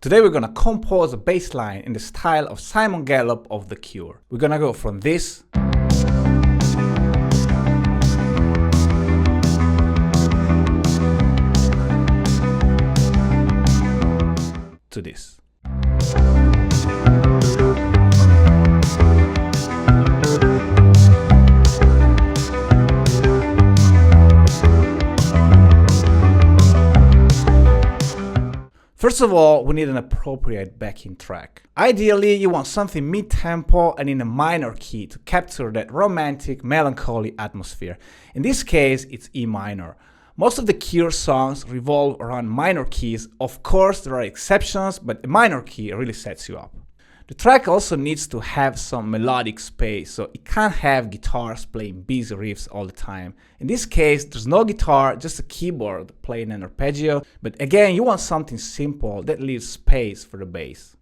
Today we're gonna compose a bass line in the style of Simon Gallup of The Cure. We're gonna go from this to this. First of all, we need an appropriate backing track. Ideally, you want something mid-tempo and in a minor key to capture that romantic, melancholy atmosphere. In this case, it's E minor. Most of the Cure songs revolve around minor keys. Of course, there are exceptions, but a minor key really sets you up. The track also needs to have some melodic space, so it can't have guitars playing busy riffs all the time. In this case, there's no guitar, just a keyboard playing an arpeggio, but again, you want something simple that leaves space for the bass.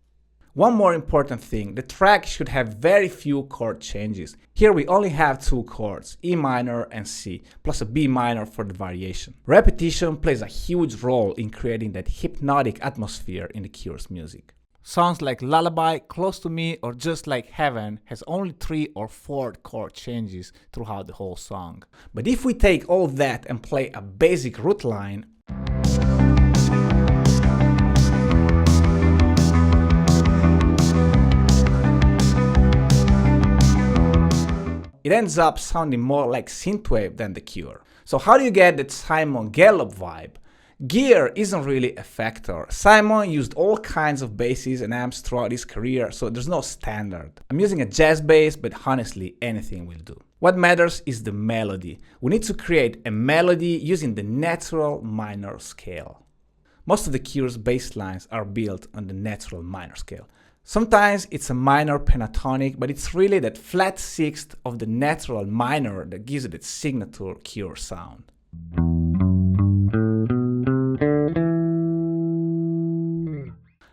One more important thing, the track should have very few chord changes. Here we only have two chords, E minor and C, plus a B minor for the variation. Repetition plays a huge role in creating that hypnotic atmosphere in the Cure's music. Songs like Lullaby, Close to Me, or Just Like Heaven has only 3 or 4 chord changes throughout the whole song. But if we take all that and play a basic root line, it ends up sounding more like synthwave than The Cure. So how do you get that Simon Gallup vibe? Gear isn't really a factor. Simon used all kinds of basses and amps throughout his career, so there's no standard. I'm using a jazz bass, but honestly, anything will do. What matters is the melody. We need to create a melody using the natural minor scale. Most of the Cure's bass lines are built on the natural minor scale. Sometimes it's a minor pentatonic, but it's really that flat sixth of the natural minor that gives it its signature Cure sound.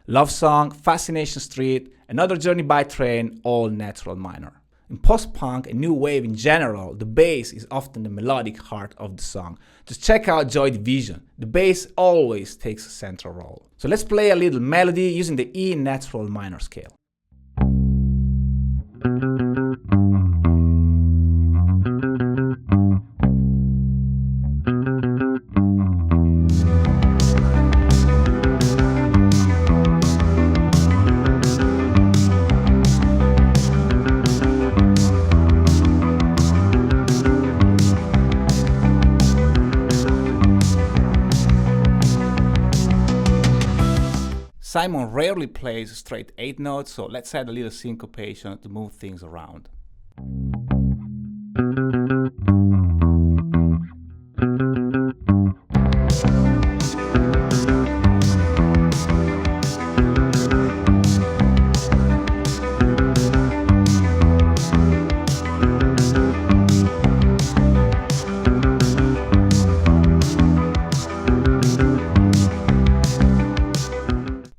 Love Song, Fascination Street, Another Journey by Train, all natural minor. In post-punk and new wave in general, the bass is often the melodic heart of the song. Just check out Joy Division. The bass always takes a central role. So let's play a little melody using the E natural minor scale. Simon rarely plays straight 8 notes, so let's add a little syncopation to move things around.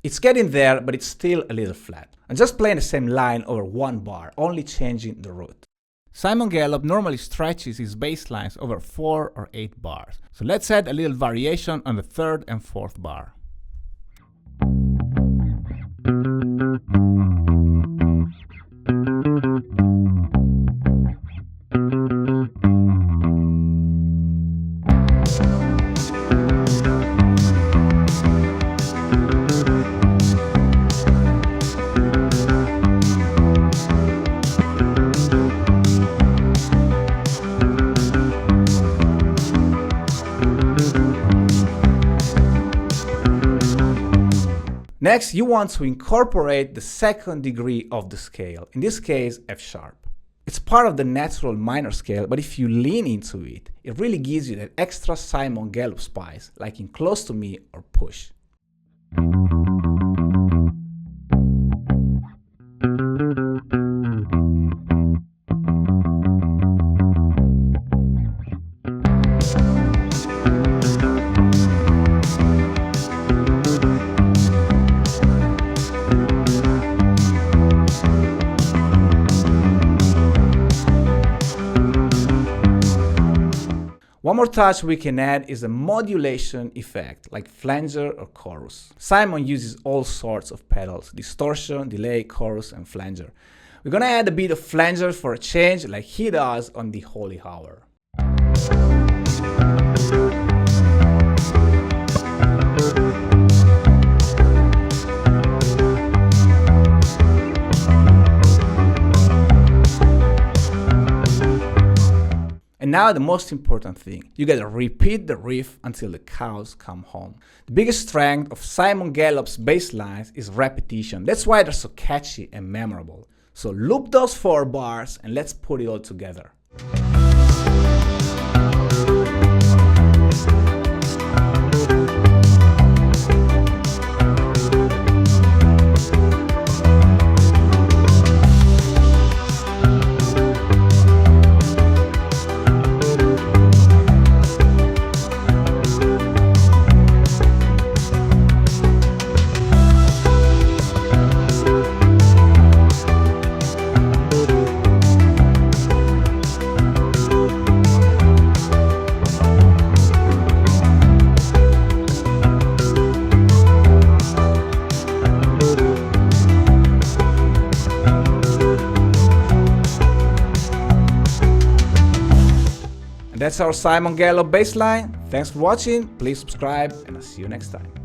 It's getting there, but it's still a little flat. I'm just playing the same line over one bar, only changing the root. Simon Gallup normally stretches his bass lines over 4 or 8 bars. So let's add a little variation on the 3rd and 4th bar. Next, you want to incorporate the 2nd degree of the scale, in this case F sharp. It's part of the natural minor scale, but if you lean into it, it really gives you that extra Simon Gallup spice, like in Close to Me or Push. One more touch we can add is a modulation effect, like flanger or chorus. Simon uses all sorts of pedals: distortion, delay, chorus, and flanger. We're gonna add a bit of flanger for a change, like he does on the Holy Hour. And now the most important thing, you gotta repeat the riff until the cows come home. The biggest strength of Simon Gallop's bass lines is repetition. That's why they're so catchy and memorable. So loop those 4 bars and let's put it all together. And that's our Simon Gallo bassline. Thanks for watching, please subscribe, and I'll see you next time.